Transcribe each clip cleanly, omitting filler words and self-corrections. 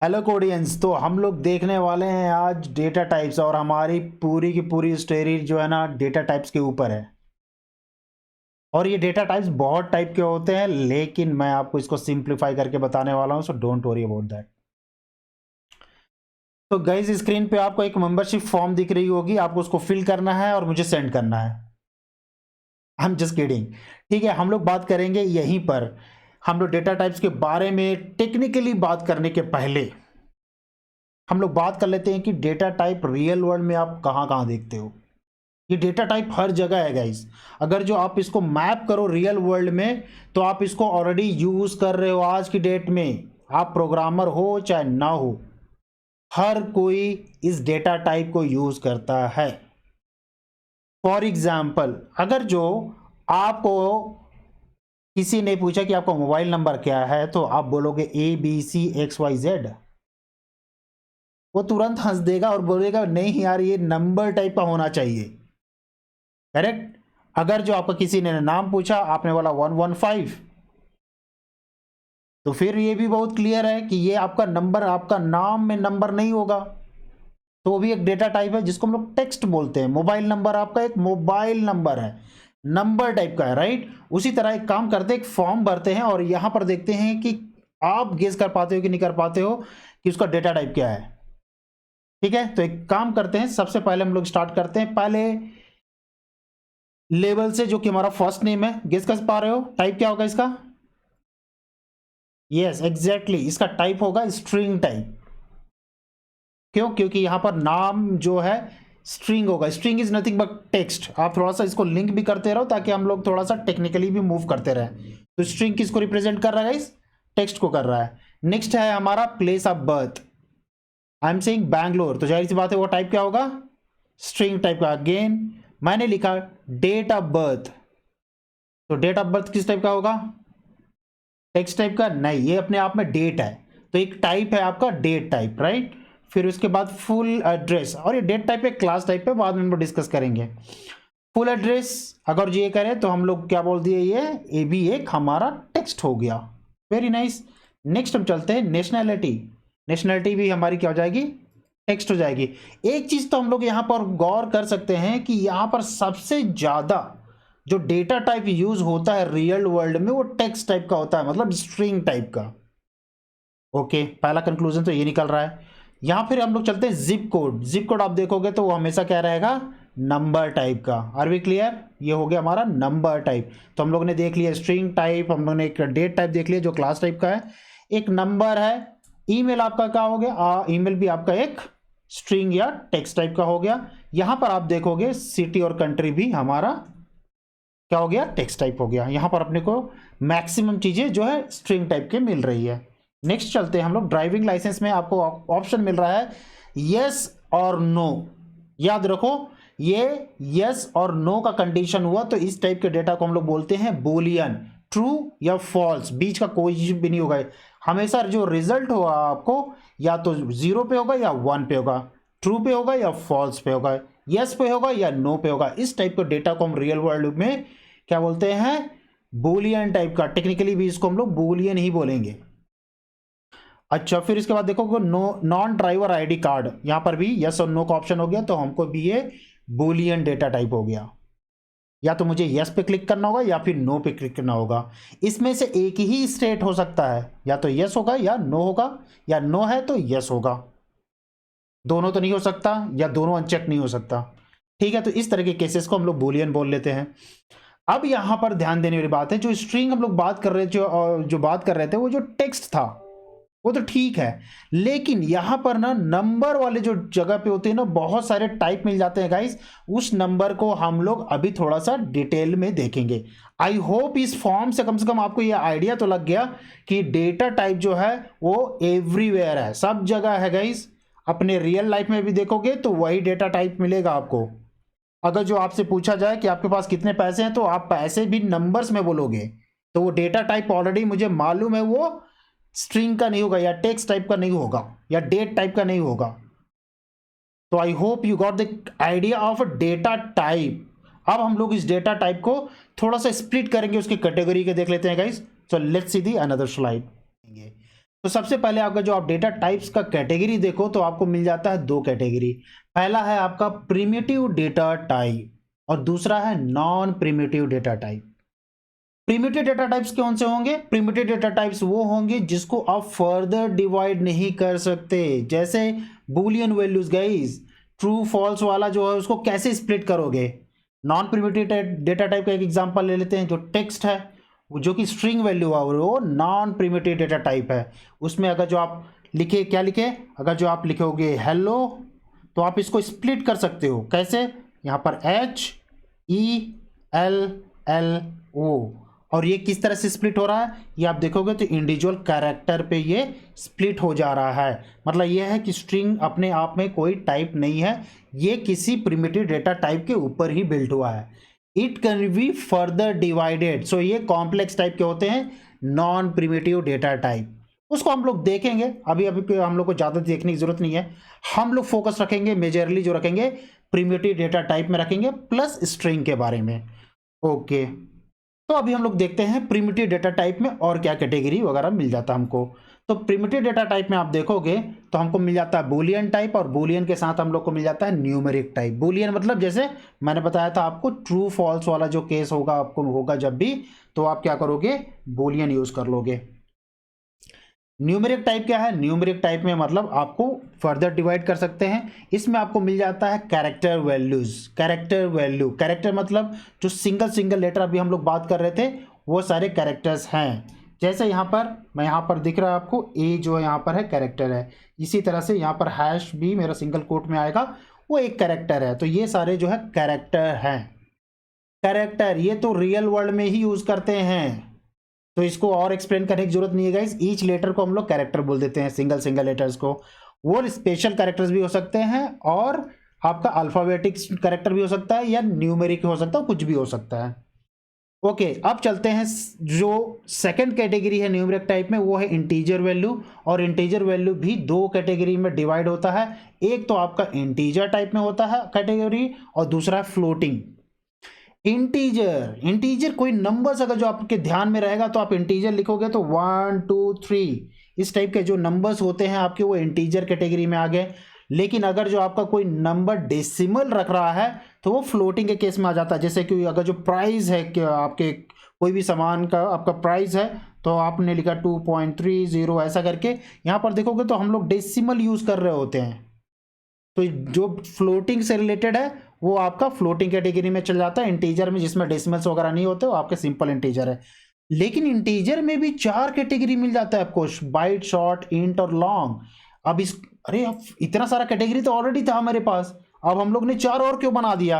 Hello कोडियंस। तो हम लोग देखने वाले हैं आज डेटा टाइप्स, और हमारी पूरी की पूरी स्टोरी जो है ना डेटा टाइप्स के ऊपर है। और ये डेटा टाइप्स बहुत टाइप के होते हैं, लेकिन मैं आपको इसको सिंप्लीफाई करके बताने वाला हूँ, so don't worry about that. तो गाइस, स्क्रीन पे आपको एक मेंबरशिप फॉर्म दिख रही होगी, आपको उसको फिल करना है और मुझे सेंड करना है। I am just kidding. ठीक है, हम लोग बात करेंगे यहीं पर। हम लोग डेटा टाइप्स के बारे में टेक्निकली बात करने के पहले हम लोग बात कर लेते हैं कि डेटा टाइप रियल वर्ल्ड में आप कहाँ कहाँ देखते हो। ये डेटा टाइप हर जगह है गाइस। अगर जो आप इसको मैप करो रियल वर्ल्ड में, तो आप इसको ऑलरेडी यूज कर रहे हो आज की डेट में। आप प्रोग्रामर हो चाहे ना हो, हर कोई इस डेटा टाइप को यूज करता है। फॉर एग्जाम्पल, अगर जो आपको किसी ने पूछा कि आपका मोबाइल नंबर क्या है, तो आप बोलोगे ABCXYZ, वो तुरंत हंस देगा और बोलेगा नहीं यार, ये नंबर टाइप का होना चाहिए। करेक्ट। अगर जो आपका किसी ने नाम पूछा, आपने बोला 115, तो फिर ये भी बहुत क्लियर है कि ये आपका नंबर, आपका नाम में नंबर नहीं होगा। तो वो भी एक डेटा टाइप है जिसको हम लोग टेक्स्ट बोलते हैं। मोबाइल नंबर आपका एक मोबाइल नंबर है, नंबर टाइप का है, राइट। उसी तरह एक काम करते हैं, एक फॉर्म भरते हैं और यहां पर देखते हैं कि आप गेस कर पाते हो कि नहीं कर पाते हो कि उसका डेटा टाइप क्या है। ठीक है, तो एक काम करते हैं, सबसे पहले हम लोग स्टार्ट करते हैं पहले लेवल से, जो कि हमारा फर्स्ट नेम है। गेस कर पा रहे हो टाइप क्या होगा इसका? यस एग्जैक्टली, इसका टाइप होगा स्ट्रिंग टाइप। क्यों? क्योंकि यहां पर नाम जो है स्ट्रिंग होगा। String is nothing but text. आप थोड़ा सा इसको लिंक भी करते रहो ताकि हम लोग थोड़ा सा टेक्निकली भी मूव करते रहें। तो स्ट्रिंग किसको रिप्रेजेंट कर रहा है गाइस? टेक्स्ट को कर रहा है। नेक्स्ट है हमारा place of birth. I am saying Bangalore, तो जाहिर सी बात है वो टाइप क्या होगा? स्ट्रिंग टाइप का। अगेन मैंने लिखा डेट ऑफ बर्थ, तो डेट ऑफ बर्थ किस टाइप का होगा? टेक्स्ट टाइप का नहीं, ये अपने आप में डेट है, तो एक टाइप है आपका डेट टाइप, राइट। फिर उसके बाद फुल एड्रेस, और ये डेट टाइप है, क्लास टाइप है, बाद में हम लोग डिस्कस करेंगे। फुल एड्रेस अगर ये करें तो हम लोग क्या बोल दिए, ये भी एक हमारा टेक्स्ट हो गया। Very nice. नेक्स्ट हम चलते हैं नेशनैलिटी। नेशनैलिटी भी हमारी क्या हो जाएगी? टेक्स्ट हो जाएगी। एक चीज तो हम लोग यहां पर गौर कर सकते हैं कि यहां पर सबसे ज्यादा जो डेटा टाइप यूज होता है रियल वर्ल्ड में, वो टेक्स्ट टाइप का होता है, मतलब स्ट्रिंग टाइप का। ओके, पहला कंक्लूजन तो ये निकल रहा है। यहां फिर हम लोग चलते हैं जिप कोड। जिप कोड आप देखोगे तो वो हमेशा क्या रहेगा? नंबर टाइप का। Are we clear? ये हो गया हमारा नंबर टाइप। तो हम लोग ने देख लिया स्ट्रिंग टाइप, हम लोग ने एक डेट टाइप देख लिया जो क्लास टाइप का है, एक नंबर है। ईमेल आपका क्या हो गया? ईमेल भी आपका एक स्ट्रिंग या टेक्स्ट टाइप का हो गया। यहां पर आप देखोगे सिटी और कंट्री भी हमारा क्या हो गया? टेक्स्ट टाइप हो गया। यहां पर अपने को मैक्सिमम चीजें जो है स्ट्रिंग टाइप के मिल रही है। नेक्स्ट चलते हैं हम लोग ड्राइविंग लाइसेंस में। आपको ऑप्शन मिल रहा है यस और नो। याद रखो, ये यस और नो का कंडीशन हुआ तो इस टाइप के डेटा को हम लोग बोलते हैं बुलियन। ट्रू या फॉल्स, बीच का कोई भी नहीं होगा। हमेशा जो रिजल्ट होगा आपको या तो 0 पे होगा या 1 पे होगा, ट्रू पे होगा या फॉल्स पे होगा, यस पे होगा या नो पे होगा। इस टाइप के डेटा को हम रियल वर्ल्ड में क्या बोलते हैं? बुलियन टाइप का। टेक्निकली भी इसको हम लोग बुलियन ही बोलेंगे। अच्छा, फिर इसके बाद देखो no non driver ID card, यहां पर भी यस और नो का ऑप्शन हो गया, तो हमको भी ये बुलियन डेटा टाइप हो गया। या तो मुझे यस पे क्लिक करना होगा या फिर नो पे क्लिक करना होगा। इसमें से एक ही स्टेट हो सकता है, या तो यस होगा या नो होगा, या नो है तो यस होगा। दोनों तो नहीं हो सकता, या दोनों अनचेक नहीं हो सकता। ठीक है, तो इस तरह के केसेस को हम लोग बुलियन बोल लेते हैं। अब यहां पर ध्यान देने वाली बात है, जो स्ट्रिंग हम लोग बात कर रहे थे, जो बात कर रहे थे, वो जो टेक्स्ट था वो तो ठीक है, लेकिन यहां पर ना नंबर वाले जो जगह पे होते हैं ना, बहुत सारे टाइप मिल जाते हैं गाइस। उस नंबर को हम लोग अभी थोड़ा सा डिटेल में देखेंगे। आई होप इस फॉर्म से कम आपको ये आइडिया तो लग गया कि डेटा टाइप जो है वो एवरीवेयर है, सब जगह है गाइस। अपने रियल लाइफ में भी देखोगे तो वही डेटा टाइप मिलेगा आपको। अगर जो आपसे पूछा जाए कि आपके पास कितने पैसे हैं, तो आप पैसे भी नंबर्स में बोलोगे, तो वो डेटा टाइप ऑलरेडी मुझे मालूम है वो स्ट्रिंग का नहीं होगा, या टेक्स्ट टाइप का नहीं होगा, या डेट टाइप का नहीं होगा। तो I hope you got the idea of data type. अब हम लोग इस डेटा टाइप को थोड़ा सा स्प्लिट करेंगे, उसकी कैटेगरी के देख लेते हैं guys. So let's see the another slide. तो सबसे पहले अगर जो आप डेटा टाइप्स का कैटेगरी देखो तो आपको मिल जाता है दो कैटेगरी। पहला है आपका प्रिमिटिव डेटा टाइप और दूसरा है non primitive data type. Primitive data types कौन से होंगे? प्रिमिटिव डेटा टाइप्स वो होंगे जिसको आप फर्दर डिवाइड नहीं कर सकते, जैसे Boolean values guys, true false वाला जो है उसको कैसे स्प्लिट करोगे? नॉन प्रिमिटिव डेटा टाइप का एक एग्जांपल ले लेते हैं, जो टेक्स्ट है जो कि स्ट्रिंग वैल्यू है वो नॉन प्रिमिटिव डेटा टाइप है। उसमें अगर जो आप लिखे, क्या लिखे, अगर जो आप लिखोगे हेलो तो आप इसको स्प्लिट कर सकते हो, कैसे? यहाँ पर HELLO, और ये किस तरह से स्प्लिट हो रहा है ये आप देखोगे तो इंडिविजुअल कैरेक्टर पे ये स्प्लिट हो जा रहा है। मतलब ये है कि स्ट्रिंग अपने आप में कोई टाइप नहीं है, ये किसी प्रिमिटिव डेटा टाइप के ऊपर ही बिल्ट हुआ है। It can be further divided, so ये कॉम्प्लेक्स टाइप के होते हैं नॉन प्रिमिटिव डेटा टाइप। उसको हम लोग देखेंगे, अभी हम लोग को ज़्यादा देखने की जरूरत नहीं है। हम लोग फोकस रखेंगे मेजरली जो रखेंगे प्रिमिटिव डेटा टाइप में रखेंगे प्लस स्ट्रिंग के बारे में। ओके, तो अभी हम लोग देखते हैं प्रिमिटिव डेटा टाइप में और क्या कैटेगरी वगैरह मिल जाता है हमको। तो प्रिमिटिव डेटा टाइप में आप देखोगे तो हमको मिल जाता है बूलियन टाइप, और बूलियन के साथ हम लोग को मिल जाता है न्यूमेरिक टाइप। बूलियन मतलब जैसे मैंने बताया था आपको, ट्रू फॉल्स वाला जो केस होगा आपको होगा जब भी, तो आप क्या करोगे? बूलियन यूज कर लोगे। न्यूमेरिक टाइप क्या है? न्यूमेरिक टाइप में मतलब आपको फर्दर डिवाइड कर सकते हैं। इसमें आपको मिल जाता है character values. Character value, character मतलब जो सिंगल लेटर अभी हम लोग बात कर रहे थे वो सारे कैरेक्टर्स हैं। जैसे यहाँ पर दिख रहा है आपको ए जो यहाँ पर है कैरेक्टर है, इसी तरह से यहाँ पर हैश भी मेरा सिंगल कोट में आएगा, वो एक कैरेक्टर है। तो ये सारे जो है कैरेक्टर हैं। कैरेक्टर ये तो रियल वर्ल्ड में ही यूज करते हैं, तो इसको और एक्सप्लेन करने की जरूरत नहीं है गाइस। ईच लेटर को हम लोग कैरेक्टर बोल देते हैं, सिंगल लेटर्स को। वो स्पेशल कैरेक्टर्स भी हो सकते हैं और आपका अल्फाबेटिक कैरेक्टर भी हो सकता है या न्यूमेरिक हो सकता है, कुछ भी हो सकता है। ओके, अब चलते हैं जो सेकंड कैटेगरी है न्यूमेरिक टाइप में, वो है इंटीजर वैल्यू। और इंटीजर वैल्यू भी दो कैटेगरी में डिवाइड होता है। एक तो आपका इंटीजर टाइप में होता है कैटेगरी, और दूसरा है फ्लोटिंग। इंटीजर कोई नंबर्स अगर जो आपके ध्यान में रहेगा तो आप इंटीजर लिखोगे तो 1 2 3 इस टाइप के जो नंबर्स होते हैं आपके, वो इंटीजर कैटेगरी में आ गए। लेकिन अगर जो आपका कोई नंबर डेसिमल रख रहा है तो वो फ्लोटिंग के केस में आ जाता है। जैसे कि अगर जो प्राइस है कि आपके कोई भी सामान का आपका प्राइस है तो आपने लिखा 2.30 ऐसा करके, यहाँ पर देखोगे तो हम लोग डेसिमल यूज कर रहे होते हैं। तो जो फ्लोटिंग से रिलेटेड है वो आपका फ्लोटिंग कैटेगरी में चल जाता है। इंटीजर में जिसमें डेसिमल्स वगैरह नहीं होते वो आपके सिंपल इंटीजर है। लेकिन इंटीजर में भी 4 कैटेगरी मिल जाता है आपको, बाइट, शॉर्ट, इंट और लॉन्ग। अब अरे इतना सारा कैटेगरी तो ऑलरेडी था हमारे पास, अब हम लोग ने 4 और क्यों बना दिया?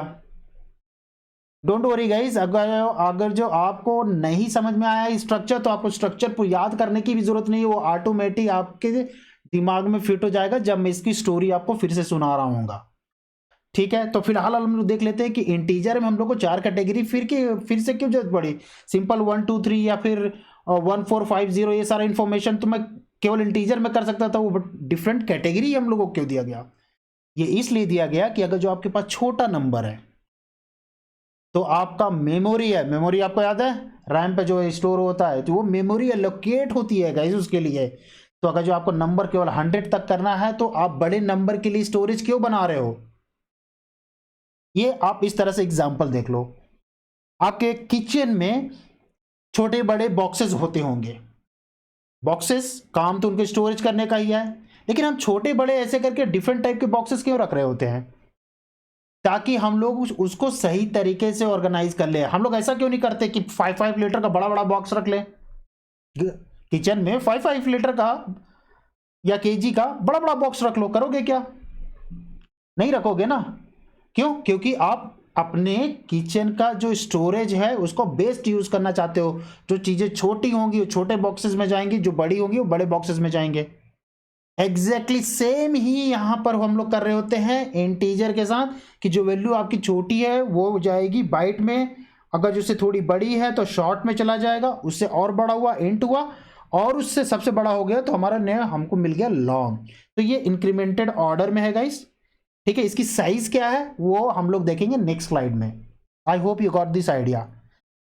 डोंट वरी गाइस, अगर जो आपको नहीं समझ में आया स्ट्रक्चर तो आपको स्ट्रक्चर को याद करने की भी जरूरत नहीं है, वो ऑटोमेटिक आपके दिमाग में फिट हो जाएगा जब मैं इसकी स्टोरी आपको फिर से सुना रहा हूँगा। ठीक है, तो फिलहाल हम लोग देख लेते हैं कि इंटीजर में हम लोग को 4 कैटेगरी फिर से क्यों जरूरत पड़ी? सिंपल 1 2 3 या फिर 1 4 5 0 ये सारा इंफॉर्मेशन तो मैं केवल इंटीजर में कर सकता था, वो डिफरेंट कैटेगरी हम लोग को क्यों दिया गया? ये इसलिए दिया गया कि अगर जो आपके पास छोटा नंबर है तो आपका मेमोरी है, मेमोरी आपको याद है रैम पे जो स्टोर होता है, तो वो मेमोरी एलोकेट होती है गाइस उसके लिए। तो अगर जो आपको नंबर केवल 100 तक करना है तो आप बड़े नंबर के लिए स्टोरेज क्यों बना रहे हो? ये आप इस तरह से एग्जांपल देख लो, आपके किचन में छोटे बड़े बॉक्सेस होते होंगे। बॉक्सेस काम तो उनके स्टोरेज करने का ही है, लेकिन हम छोटे बड़े ऐसे करके डिफरेंट टाइप के बॉक्सेस क्यों रख रहे होते हैं? ताकि हम लोग उसको सही तरीके से ऑर्गेनाइज कर ले। हम लोग ऐसा क्यों नहीं करते कि 5 लीटर का बड़ा बड़ा बॉक्स रख ले किचन में, 5 लीटर का या केजी का बड़ा बड़ा बॉक्स रख लो। करोगे क्या? नहीं रखोगे ना। क्यों? क्योंकि आप अपने किचन का जो स्टोरेज है उसको बेस्ट यूज करना चाहते हो। जो चीजें छोटी होंगी वो छोटे बॉक्सेस में जाएंगी, जो बड़ी होंगी वो बड़े बॉक्सेस में जाएंगे। एग्जैक्टली सेम ही यहां पर हम लोग कर रहे होते हैं इंटीजर के साथ, कि जो वैल्यू आपकी छोटी है वो जाएगी बाइट में, अगर जो उससे थोड़ी बड़ी है तो शॉर्ट में चला जाएगा, उससे और बड़ा हुआ इंट हुआ, और उससे सबसे बड़ा हो गया तो हमारा नया हमको मिल गया लॉन्ग। तो ये इंक्रीमेंटेड ऑर्डर में है गाइस। ठीक है, इसकी साइज क्या है वो हम लोग देखेंगे नेक्स्ट स्लाइड में। I hope you got this idea.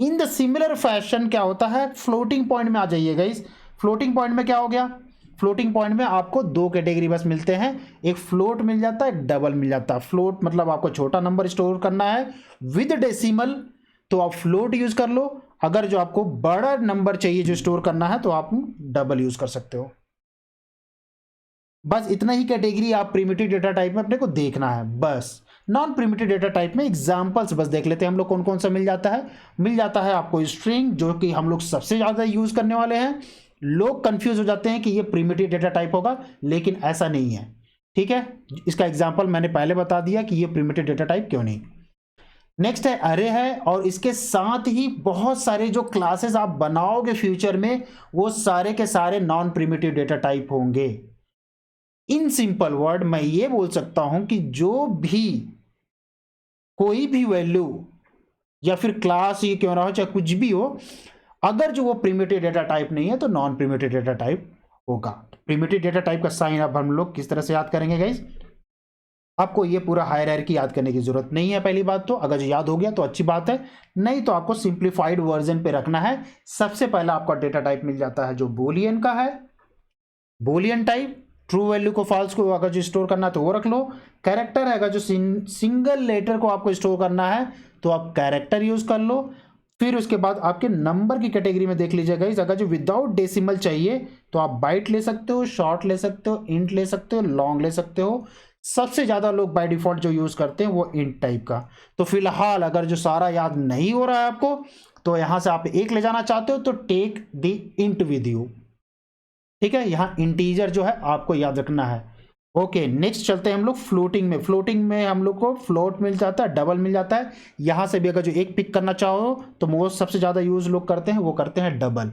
In the similar fashion क्या होता है, फ्लोटिंग पॉइंट में आ जाइए गाइस। फ्लोटिंग पॉइंट में क्या हो गया? फ्लोटिंग पॉइंट में आपको दो कैटेगरी बस मिलते हैं, एक फ्लोट मिल जाता है, एक डबल मिल जाता है। फ्लोट मतलब आपको छोटा नंबर स्टोर करना है विद डेसिमल तो आप फ्लोट यूज कर लो, अगर जो आपको बड़ा नंबर चाहिए जो स्टोर करना है तो आप डबल यूज कर सकते हो। बस इतना ही कैटेगरी आप प्रिमिटिव डेटा टाइप में अपने को देखना है। बस नॉन प्रिमिटिव डेटा टाइप में एग्जांपल्स बस देख लेते हैं हम लोग कौन कौन सा मिल जाता है। मिल जाता है आपको स्ट्रिंग, जो कि हम लोग सबसे ज़्यादा यूज करने वाले हैं। लोग कंफ्यूज हो जाते हैं कि ये प्रिमिटिव डेटा टाइप होगा, लेकिन ऐसा नहीं है। ठीक है, इसका एग्जाम्पल मैंने पहले बता दिया कि ये प्रिमिटिव डेटा टाइप क्यों नहीं। नेक्स्ट है अरे है, और इसके साथ ही बहुत सारे जो क्लासेस आप बनाओगे फ्यूचर में वो सारे के सारे नॉन प्रिमिटिव डेटा टाइप होंगे। इन सिंपल वर्ड मैं ये बोल सकता हूं कि जो भी कोई भी वैल्यू या फिर क्लास ये क्यों ना हो चाहे कुछ भी हो, अगर जो वो प्रिमिटिव डेटा टाइप नहीं है तो नॉन प्रिमिटिव डेटा टाइप होगा। प्रिमिटिव डेटा टाइप का साइन अब हम लोग किस तरह से याद करेंगे गाइस, आपको ये पूरा हायरार्की याद करने की जरूरत नहीं है। पहली बात तो अगर जो याद हो गया तो अच्छी बात है, नहीं तो आपको सिंप्लीफाइड वर्जन पे रखना है। सबसे पहला आपका डेटा टाइप मिल जाता है जो बूलियन का है, बूलियन टाइप। ट्रू वैल्यू को फॉल्स को अगर जो स्टोर करना है तो वो रख लो। कैरेक्टर है, अगर जो सिंगल लेटर को आपको स्टोर करना है तो आप कैरेक्टर यूज कर लो। फिर उसके बाद आपके नंबर की कैटेगरी में देख लीजिएगा, अगर जो विदाउट डेसिमल चाहिए तो आप बाइट ले सकते हो, शॉर्ट ले सकते हो, इंट ले सकते हो, लॉन्ग ले सकते हो। सबसे ज्यादा लोग बाय डिफॉल्ट जो यूज करते हैं वो इंट टाइप का। तो फिलहाल अगर जो सारा याद नहीं हो रहा है आपको तो यहां से आप एक ले जाना चाहते हो तो take the int with you. ठीक है, यहां इंटीजर जो है आपको याद रखना है। ओके, नेक्स्ट चलते हैं हम लोग फ्लोटिंग में। फ्लोटिंग में हम लोग को फ्लोट मिल जाता है, डबल मिल जाता है। यहां से भी अगर जो एक पिक करना चाहो तो मोस्ट सबसे ज्यादा यूज लोग करते हैं वो करते हैं डबल।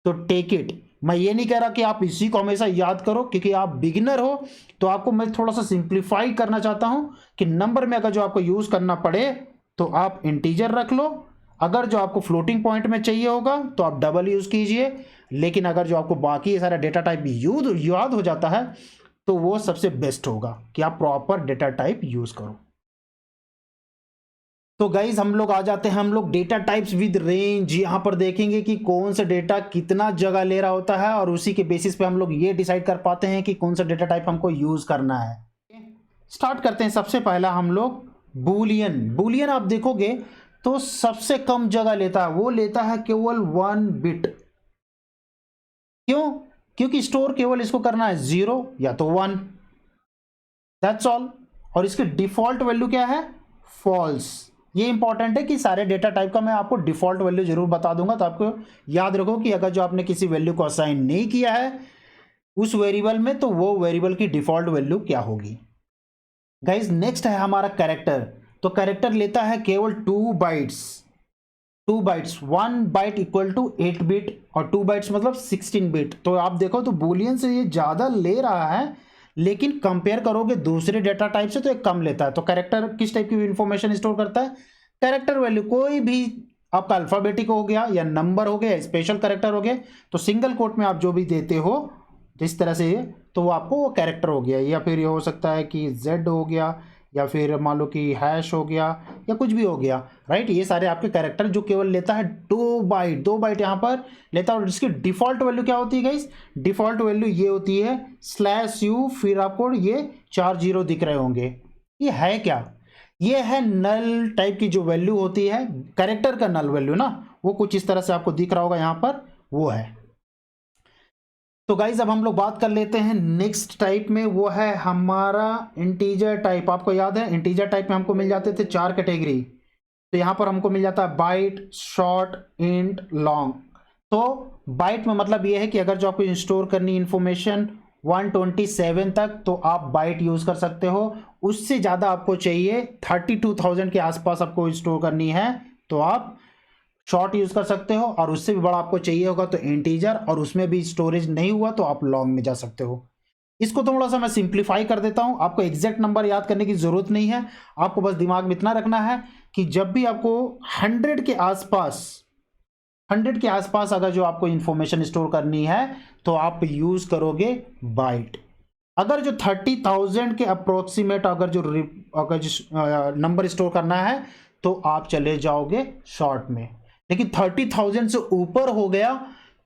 तो टेक इट। मैं ये नहीं कह रहा कि आप इसी को हमेशा याद करो, क्योंकि आप बिगिनर हो तो आपको मैं थोड़ा सा सिंप्लीफाई करना चाहता हूं कि नंबर में अगर जो आपको यूज करना पड़े तो आप इंटीजर रख लो। अगर जो आपको फ्लोटिंग पॉइंट में चाहिए होगा तो आप डबल यूज कीजिए। लेकिन अगर जो आपको बाकी सारा डेटा टाइप याद हो जाता है तो वो सबसे बेस्ट होगा कि आप प्रॉपर डेटा टाइप यूज करो। तो गाइज हम लोग आ जाते हैं हम लोग डेटा टाइप्स विद रेंज। यहां पर देखेंगे कि कौन सा डेटा कितना जगह ले रहा होता है और उसी के बेसिस पे हम लोग ये डिसाइड कर पाते हैं कि कौन सा डेटा टाइप हमको यूज करना है। स्टार्ट करते हैं। सबसे पहला हम लोग बूलियन। बूलियन आप देखोगे तो सबसे कम जगह लेता है, वो लेता है केवल 1 बिट। क्यों? क्योंकि स्टोर केवल इसको करना है 0 या तो 1, दैट्स ऑल। और इसकी डिफॉल्ट वैल्यू क्या है? फॉल्स। ये इंपॉर्टेंट है कि सारे डेटा टाइप का मैं आपको डिफॉल्ट वैल्यू जरूर बता दूंगा, तो आपको याद रखो कि अगर जो आपने किसी वैल्यू को असाइन नहीं किया है उस वेरिएबल में तो वो वेरिएबल की डिफॉल्ट वैल्यू क्या होगी। गाइज नेक्स्ट है हमारा कैरेक्टर। तो कैरेक्टर लेता है केवल 2 bytes. 2 bytes, 1 byte equal to 8 bit और 2 बाइट्स मतलब 16 बिट। तो आप देखो तो बूलियन से ये ज़्यादा ले रहा है, लेकिन कंपेयर करोगे दूसरे डेटा टाइप से तो एक कम लेता है। तो कैरेक्टर किस टाइप की इंफॉर्मेशन स्टोर करता है? कैरेक्टर वैल्यू कोई भी आपका अल्फ़ाबेटिक हो गया या नंबर हो गया, स्पेशल कैरेक्टर हो गया, तो सिंगल कोट में आप जो भी देते हो जिस तरह से तो वो आपको वो कैरेक्टर हो गया। या फिर ये हो सकता है कि जेड हो गया या फिर मान लो कि हैश हो गया या कुछ भी हो गया, राइट। ये सारे आपके कैरेक्टर जो केवल लेता है 2 बाइट। 2 बाइट यहाँ पर लेता है। और इसकी डिफॉल्ट वैल्यू क्या होती है गाइस? डिफॉल्ट वैल्यू ये होती है /u, फिर आपको ये 4 0 दिख रहे होंगे। ये है क्या? ये है नल टाइप की जो वैल्यू होती है, कैरेक्टर का नल वैल्यू ना, वो कुछ इस तरह से आपको दिख रहा होगा यहाँ पर, वो है। तो गाइज अब हम लोग बात कर लेते हैं नेक्स्ट टाइप में, वो है हमारा इंटीजर टाइप। आपको याद है इंटीजर टाइप में हमको मिल जाते थे 4 कैटेगरी। तो यहाँ पर हमको मिल जाता है बाइट, शॉर्ट, इंट, लॉन्ग। तो बाइट में मतलब ये है कि अगर जो आपको स्टोर करनी इंफॉर्मेशन 127 तक तो आप बाइट यूज कर सकते हो। उससे ज़्यादा आपको चाहिए 32,000 के आसपास आपको स्टोर करनी है तो आप शॉर्ट यूज कर सकते हो। और उससे भी बड़ा आपको चाहिए होगा तो इंटीजर, और उसमें भी स्टोरेज नहीं हुआ तो आप लॉन्ग में जा सकते हो। इसको थोड़ा सा मैं सिंप्लीफाई कर देता हूं। आपको एग्जैक्ट नंबर याद करने की जरूरत नहीं है, आपको बस दिमाग में इतना रखना है कि जब भी आपको 100 के आसपास अगर जो आपको इंफॉर्मेशन स्टोर करनी है तो आप यूज करोगे बाइट। अगर जो 30,000 के अप्रोक्सीमेट अगर जो नंबर स्टोर करना है तो आप चले जाओगे शॉर्ट में। लेकिन 30,000 से ऊपर हो गया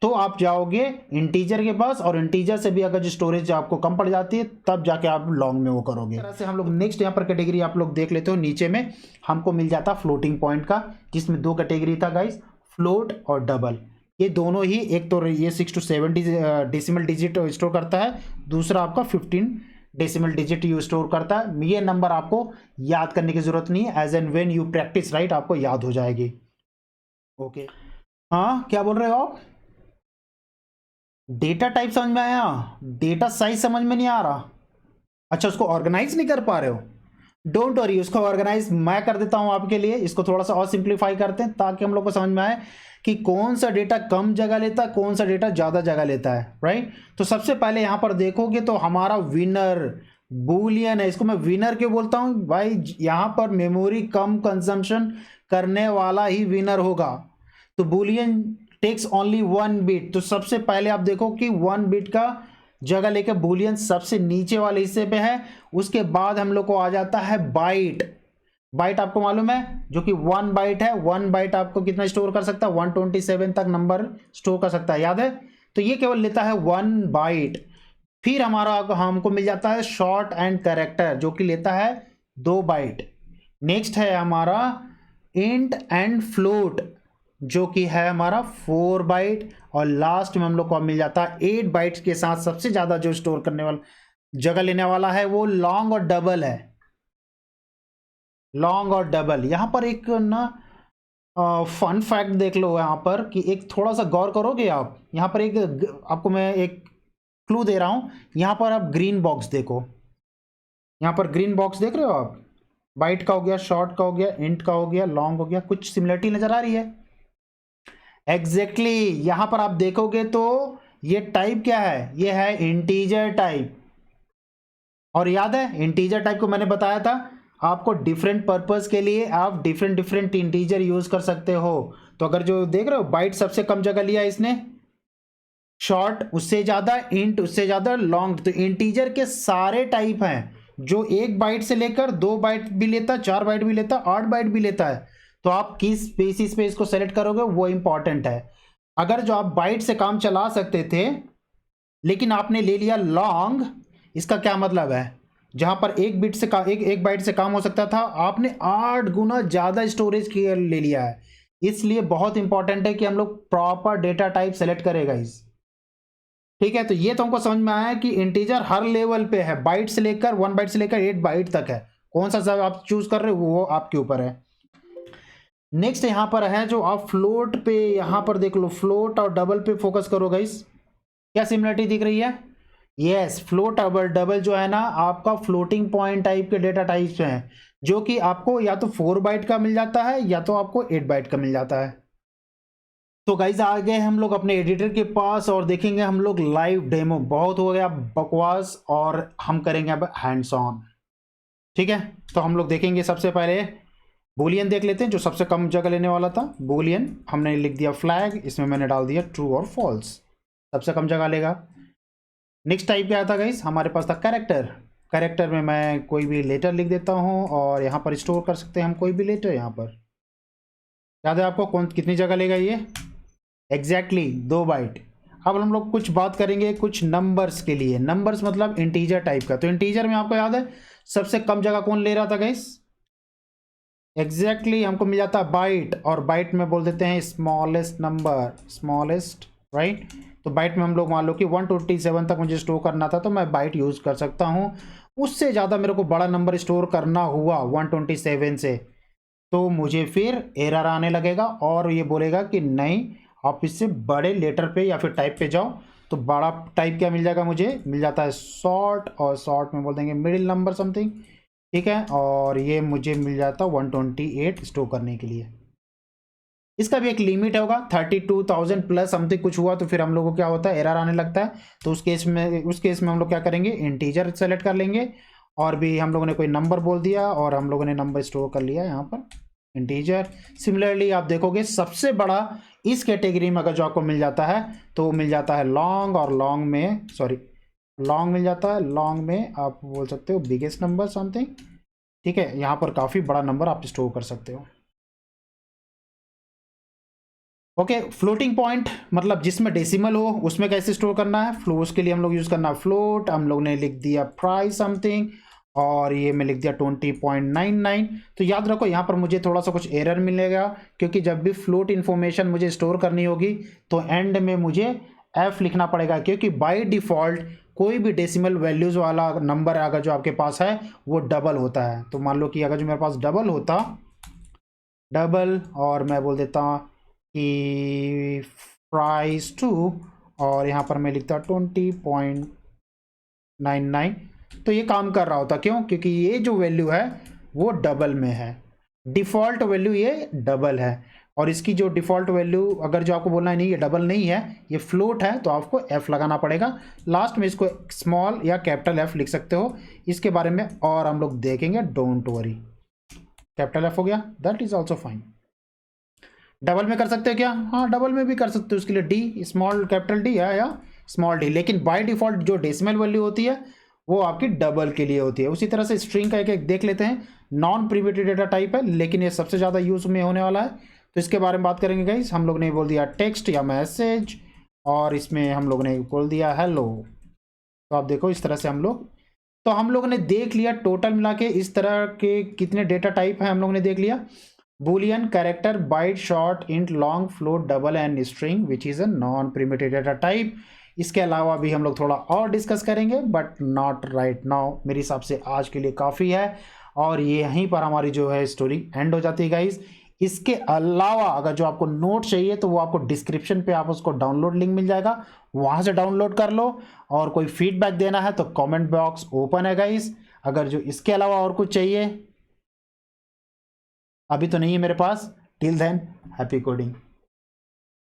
तो आप जाओगे इंटीजर के पास, और इंटीजर से भी अगर जो स्टोरेज आपको कम पड़ जाती है तब जाके आप लॉन्ग में वो करोगे। इस तरह से हम लोग नेक्स्ट यहाँ पर कैटेगरी आप लोग देख लेते हो, नीचे में हमको मिल जाता फ्लोटिंग पॉइंट का, जिसमें दो कैटेगरी था गाइस, फ्लोट और डबल। ये दोनों ही, एक तो ये 6 to 7 डेसिमल डिजिट स्टोर करता है, दूसरा आपका 15 डेसिमल डिजिट यू स्टोर करता है। ये नंबर आपको याद करने की जरूरत नहीं है, as and when you practise right आपको याद हो जाएगी। ओके हाँ, क्या बोल रहे हो आप? डेटा टाइप समझ में आया, डेटा साइज समझ में नहीं आ रहा? अच्छा, उसको ऑर्गेनाइज नहीं कर पा रहे हो? डोंट वरी, उसको ऑर्गेनाइज मैं कर देता हूं आपके लिए। इसको थोड़ा सा और सिंप्लीफाई करते हैं ताकि हम लोग को समझ में आए कि कौन सा डेटा कम जगह लेता है, कौन सा डेटा ज़्यादा जगह लेता है, राइट। तो सबसे पहले यहाँ पर देखोगे तो हमारा विनर बूलियन है। इसको मैं विनर क्यों बोलता हूँ भाई? यहाँ पर मेमोरी कम कंजम्पशन करने वाला ही विनर होगा। तो बूलियन टेक्स ओनली 1 बिट। तो सबसे पहले आप देखो कि 1 बिट का जगह लेकर बूलियन सबसे नीचे वाले हिस्से पे है। उसके बाद हम लोग को आ जाता है बाइट। बाइट आपको मालूम है, जो कि 1 बाइट है। 1 बाइट आपको कितना स्टोर कर सकता है? 127 तक नंबर स्टोर कर सकता है, याद है? तो ये केवल लेता है 1 बाइट। फिर हमारा हमको मिल जाता है शॉर्ट एंड कैरेक्टर, जो कि लेता है 2 बाइट। नेक्स्ट है हमारा इंट एंड फ्लोट, जो कि है हमारा 4 बाइट। और लास्ट में हम लोग को मिल जाता है 8 बाइट्स के साथ सबसे ज़्यादा जो स्टोर करने वाला जगह लेने वाला है वो लॉन्ग और डबल है। लॉन्ग और डबल, यहाँ पर एक ना फन फैक्ट देख लो यहाँ पर, कि एक थोड़ा सा गौर करोगे आप। यहाँ पर एक आपको मैं एक क्लू दे रहा हूँ। यहाँ पर आप ग्रीन बॉक्स देखो, यहाँ पर ग्रीन बॉक्स देख रहे हो आप? बाइट का हो गया, शॉर्ट का हो गया, इंट का हो गया, लॉन्ग हो गया। कुछ सिमिलरिटी नजर आ रही है? एग्जैक्टली यहां पर आप देखोगे तो ये टाइप क्या है? ये है इंटीजर टाइप। और याद है इंटीजर टाइप को मैंने बताया था आपको डिफरेंट पर्पस के लिए आप डिफरेंट इंटीजर यूज कर सकते हो। तो अगर जो देख रहे हो बाइट सबसे कम जगह लिया इसने, शॉर्ट उससे ज्यादा, इंट उससे ज्यादा, लॉन्ग। तो इंटीजर के सारे टाइप हैं, जो 1 बाइट से लेकर 2 बाइट भी लेता, 4 बाइट भी लेता, 8 बाइट भी लेता है। तो आप किस बेसिस पे इसको सेलेक्ट करोगे वो इंपॉर्टेंट है। अगर जो आप बाइट से काम चला सकते थे लेकिन आपने ले लिया लॉन्ग, इसका क्या मतलब है? जहां पर एक बाइट से काम हो सकता था, आपने 8 गुना ज्यादा स्टोरेज ले लिया है। इसलिए बहुत इंपॉर्टेंट है कि हम लोग प्रॉपर डेटा टाइप सेलेक्ट करेगा इस, ठीक है। तो ये तो हमको समझ में आया कि इंटीजर हर लेवल पे है, बाइट से लेकर 1 बाइट से लेकर 8 बाइट तक है। कौन सा सब आप चूज कर रहे हो वो आपके ऊपर है। नेक्स्ट यहां पर है जो आप फ्लोट पे, यहां पर देख लो, फ्लोट और डबल पे फोकस करो गाइस। क्या सिमिलरिटी दिख रही है? यस, फ्लोट डबल, डबल जो है ना आपका फ्लोटिंग पॉइंट टाइप के डेटा टाइप्स हैं, जो कि आपको या तो 4 बाइट का मिल जाता है या तो आपको 8 बाइट का मिल जाता है। तो गाइज आ गए हम लोग अपने एडिटर के पास और देखेंगे हम लोग लाइव डेमो। बहुत हो गया बकवास और हम करेंगे अब हैंड्स ऑन, ठीक है। तो हम लोग देखेंगे सबसे पहले बूलियन देख लेते हैं, जो सबसे कम जगह लेने वाला था बूलियन। हमने लिख दिया फ्लैग, इसमें मैंने डाल दिया ट्रू और फॉल्स, सबसे कम जगह लेगा। नेक्स्ट टाइप क्या था गाइस? हमारे पास था कैरेक्टर। कैरेक्टर में मैं कोई भी लेटर लिख देता हूँ और यहाँ पर स्टोर कर सकते हैं हम कोई भी लेटर। यहाँ पर याद है आपको कितनी जगह लेगा ये? Exactly 2 byte. अब हम लोग कुछ बात करेंगे कुछ नंबर्स के लिए। नंबर्स मतलब इंटीजर टाइप का। तो इंटीजर में आपको याद है सबसे कम जगह कौन ले रहा था गाइस? एग्जैक्टली हमको मिल जाता है बाइट, और बाइट में बोल देते हैं स्मॉलेस्ट नंबर, स्मॉलेस्ट, राइट। तो बाइट में हम लोग मान लो कि 127 तक मुझे स्टोर करना था तो मैं बाइट यूज़ कर सकता हूँ। उससे ज़्यादा मेरे को बड़ा नंबर स्टोर करना हुआ 127 से, तो मुझे फिर एरर आने लगेगा और ये बोलेगा कि नहीं, आप इससे बड़े लेटर पे या फिर टाइप पे जाओ। तो बड़ा टाइप क्या मिल जाएगा? मुझे मिल जाता है शॉर्ट, और शॉर्ट में बोल देंगे मिडिल नंबर समथिंग, ठीक है। और ये मुझे मिल जाता 128 स्टोर करने के लिए। इसका भी एक लिमिट होगा, 32,000 प्लस समथिंग कुछ हुआ तो फिर हम लोगों को क्या होता है, एरर आने लगता है। तो उस केस में हम लोग क्या करेंगे, इंटीजर सेलेक्ट कर लेंगे। और भी हम लोगों ने कोई नंबर बोल दिया और हम लोगों ने नंबर स्टोर कर लिया यहाँ पर इंटीजर। सिमिलरली आप देखोगे सबसे बड़ा इस कैटेगरी में अगर जो आपको मिल जाता है तो मिल जाता है लॉन्ग, और लॉन्ग में लॉन्ग मिल जाता है। लॉन्ग में आप बोल सकते हो बिगेस्ट नंबर समथिंग, ठीक है। यहाँ पर काफ़ी बड़ा नंबर आप स्टोर कर सकते हो। ओके, फ्लोटिंग पॉइंट मतलब जिसमें डेसिमल हो उसमें कैसे स्टोर करना है, फ्लो उसके लिए हम लोग यूज़ करना है फ्लोट। हम लोग ने लिख दिया प्राइस समथिंग और ये मैं लिख दिया 20.99। तो याद रखो यहाँ पर मुझे थोड़ा सा कुछ एरर मिलेगा, क्योंकि जब भी फ्लोट इन्फॉर्मेशन मुझे स्टोर करनी होगी तो एंड में मुझे एफ लिखना पड़ेगा, क्योंकि बाय डिफ़ॉल्ट कोई भी डेसिमल वैल्यूज़ वाला नंबर अगर जो आपके पास है वो डबल होता है। तो मान लो कि अगर जो मेरे पास डबल होता, डबल, और मैं बोल देता कि प्राइस 2 और यहाँ पर मैं लिखता 20.99, तो ये काम कर रहा होता। क्यों? क्योंकि ये जो वैल्यू है वो डबल में है, डिफ़ॉल्ट वैल्यू ये डबल है। और इसकी जो डिफ़ॉल्ट वैल्यू अगर जो आपको बोलना है नहीं ये डबल नहीं है ये फ्लोट है, तो आपको एफ लगाना पड़ेगा लास्ट में। इसको स्मॉल या कैपिटल एफ लिख सकते हो, इसके बारे में और हम लोग देखेंगे, डोंट वरी। कैपिटल एफ हो गया, that is also fine. Double में कर सकते हैं क्या? हाँ, डबल में भी कर सकते हो। उसके लिए डी, स्मॉल कैपिटल डी है या स्मॉल डी, लेकिन बाय डिफ़ॉल्ट जो डेसिमल वैल्यू होती है वो आपकी डबल के लिए होती है। उसी तरह से स्ट्रिंग का एक देख लेते हैं। नॉन प्रिमिटिव डेटा टाइप है, लेकिन ये सबसे ज़्यादा यूज में होने वाला है, तो इसके बारे में बात करेंगे गाइस। हम लोग ने बोल दिया टेक्स्ट या मैसेज, और इसमें हम लोग ने बोल दिया हेलो। तो आप देखो इस तरह से हम लोग ने देख लिया टोटल मिला के इस तरह के कितने डेटा टाइप हैं हम लोग ने देख लिया। Boolean, character, byte, short, int, long, float, double and string which is a non primitive data type. इसके अलावा भी हम लोग थोड़ा और डिस्कस करेंगे, बट नॉट राइट नाउ। मेरे हिसाब से आज के लिए काफ़ी है, और ये यहीं पर हमारी जो है स्टोरी एंड हो जाती है गाइज। इसके अलावा अगर जो आपको नोट चाहिए तो वो आपको डिस्क्रिप्शन पे आप उसको डाउनलोड लिंक मिल जाएगा, वहाँ से डाउनलोड कर लो। और कोई फीडबैक देना है तो कमेंट बॉक्स ओपन है गाइज। अगर जो इसके अलावा और कुछ चाहिए, अभी तो नहीं है मेरे पास। Till then, happy coding.